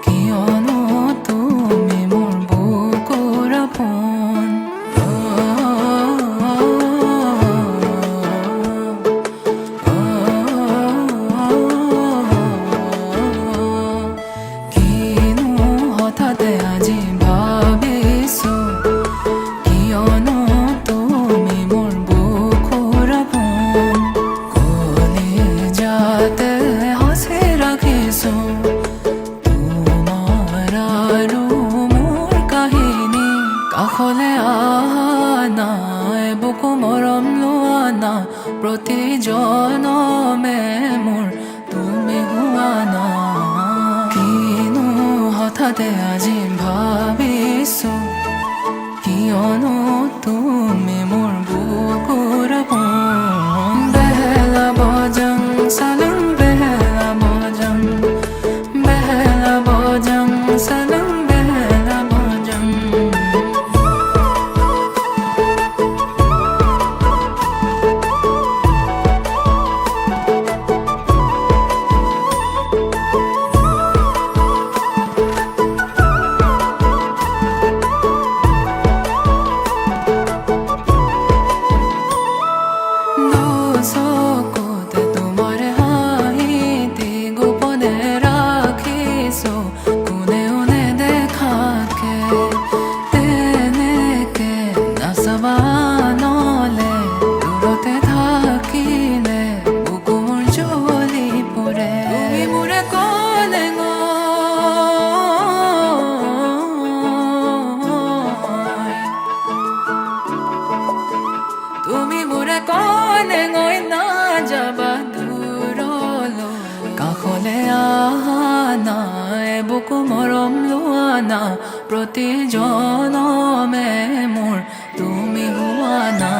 কিয়নো তুমি মোৰ বুকুৰ আপোন কিনো হঠাতে আজি ভাবিছো কিয়নো তুমি মোৰ বুকুৰ আপোন কলিজাতে সাঁচি ৰাখিছো তোমাৰ আৰু মোৰ কাহিনী কাষলে অহা নাই বুকু মৰম লোৱা না প্ৰতি জনমে মোৰ তুমি হোৱা না কিনো হঠাতে আজি ভাবিছো কিয়নো তুমি মোৰ বুকুৰ আপোন বেলা বজাং সালাং বেলা বজাং সালাং বেলা বজাং চকুতে তোমাৰ হাঁহিতে গোপনে ৰাখিছো কোনেও নেদেখাকে তেনেকে নাচাবা নলে দূৰতে থাকিলে বুকু মোৰ জ্বলি পৰে তুমি মোৰে ক'লে তুমি মোৰে ক'লে যাবা দূৰলৈ কাষলে অহা নাই বুকু মৰম লোৱা না প্ৰতি জনমে মোৰ তুমি হোৱা না